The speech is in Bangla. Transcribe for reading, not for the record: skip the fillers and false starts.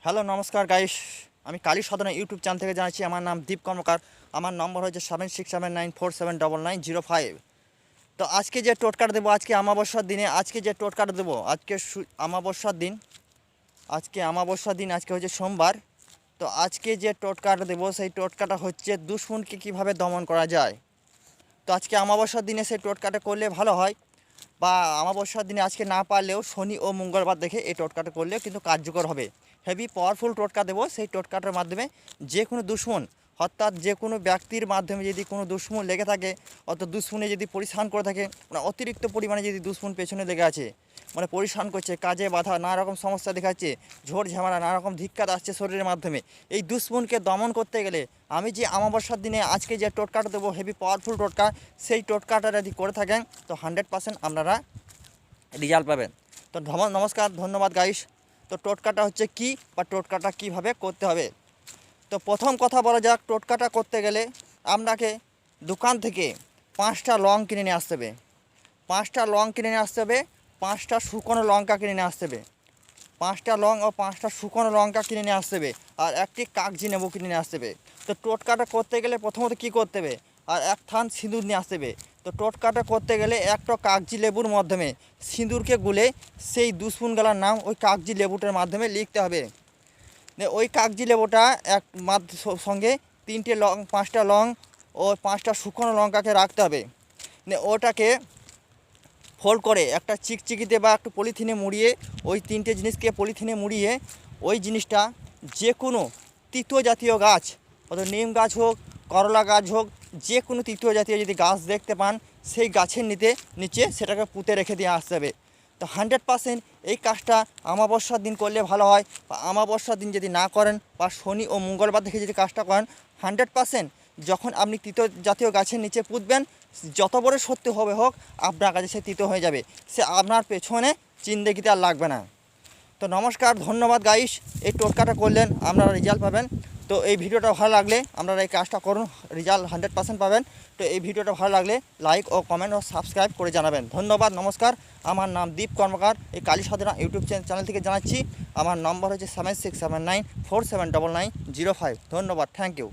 হ্যালো নমস্কার গাইস, আমি কালী সাধনা ইউটিউব চ্যানেল থেকে জানাচ্ছি। আমার নাম দীপ কর্মকার। আমার নম্বর হচ্ছে 7679479905। তো আজকে যে টোটকাটা দেবো, আজকে অমাবস্যার দিনে আজকে যে টোটকাটা দেবো, আজকে অমাবস্যার দিন, আজকে হচ্ছে সোমবার। তো আজকে যে টোটকাটা দেবো সেই টোটকাটা হচ্ছে দুশ্মনকে কিভাবে দমন করা যায়। তো আজকে অমাবস্যার দিনে সেই টোটকাটা করলে ভালো হয়, বা অমাবস্যার দিনে আজকে না পারলেও শনি ও মঙ্গলবার দেখে এই টোটকাটা করলেও কিন্তু কার্যকর হবে। হেভি পাওয়ারফুল টোটকা দেবো। সেই টোটকাটার মাধ্যমে যে কোনো দুশ্মন, অর্থাৎ যে কোনো ব্যক্তির মাধ্যমে যদি কোনো দুশ্মন লেগে থাকে, অর্থাৎ দুশ্মনে যদি পরিশান করে থাকে, মানে অতিরিক্ত পরিমাণে যদি দুশ্মন পেছনে লেগে আছে, মানে পরিশান করছে, কাজে বাধা, নানা রকম সমস্যা দেখাচ্ছে, ঝড় ঝামেলা, নানা রকম ধিক্কার আসছে শরীরের মাধ্যমে, এই দুশ্মনকে দমন করতে গেলে আমি যে অমাবস্যার দিনে আজকে যে টোটকাটা দেবো, হেভি পাওয়ারফুল টোটকা, সেই টোটকাটা যদি করে থাকেন তো 100% আপনারা রেজাল্ট পাবেন। তো নমস্কার, ধন্যবাদ গাইস। তো টোটকাটা হচ্ছে কি, বা টোটকাটা কিভাবে করতে হবে। তো প্রথম কথা বলা যাক, টোটকাটা করতে গেলে আপনাকে দোকান থেকে 5টা লং কিনে নিয়ে আসতে হবে। 5টা লং কিনে নিয়ে আসতে হবে, 5টা শুকনো লঙ্কা কিনে নিয়ে আসতে হবে। 5টা লং ও 5টা শুকনো লঙ্কা কিনে নিয়ে আসতে হবে, আর একটি কাগজি লেবু কিনে নিয়ে আসতে হবে। তো টোটকাটা করতে গেলে প্রথমত কী করতে হবে, আর এক থান সিঁদুর নিয়ে আসতে হবে। তো টোটকাটা করতে গেলে একটা কাগজি লেবুর মাধ্যমে সিঁদুরকে গুলে সেই দুশ্মনগুলার নাম ওই কাগজি লেবুটার মাধ্যমে লিখতে হবে। ওই কাগজি লেবুটা সঙ্গে 5টা লং ও 5টা শুকনো লঙ্কাকে রাখতে হবে। ওটাকে ফোল্ড করে একটা চিকচিকিতে বা একটু পলিথিনে মুড়িয়ে, ওই 3টে জিনিসকে পলিথিনে মুড়িয়ে ওই জিনিসটা যে কোনো তৃতীয় জাতীয় গাছ, অর্থাৎ নিম গাছ হোক, করলা গাছ হোক, যে কোনো তৃতীয় জাতীয় যদি গাছ দেখতে পান সেই গাছের নিচে সেটাকে পুঁতে রেখে দিয়ে আসতে হবে। তো 100% এই কাজটা অমাবস্যার দিন করলে ভালো হয়, বা অমাবস্যার দিন যদি না করেন বা শনি ও মঙ্গলবার দেখে যদি কাজটা করেন, 100% যখন আপনি তৃতীয় জাতীয় গাছের নিচে পুঁতবেন, যত বড় সত্যি হবে হোক, আপনার কাছে সে তৃতীয় হয়ে যাবে, সে আপনার পেছনে চিন্দেগিতে আর লাগবে না। তো নমস্কার, ধন্যবাদ গাইস। এই টোটকাটা করলেন আপনারা রেজাল্ট পাবেন। তো এই ভিডিওটা ভালো লাগলে আপনারা এই কাজটা করুন, রেজাল্ট 100% পাবেন। তো এই ভিডিওটা ভালো লাগলে লাইক ও কমেন্ট ও সাবস্ক্রাইব করে জানাবেন। ধন্যবাদ, নমস্কার। আমার নাম দীপ কর্মকার, এই কালী সাধনা ইউটিউব চ্যানেল থেকে জানাচ্ছি। আমার নম্বর হচ্ছে 7679479905। ধন্যবাদ, থ্যাংক ইউ।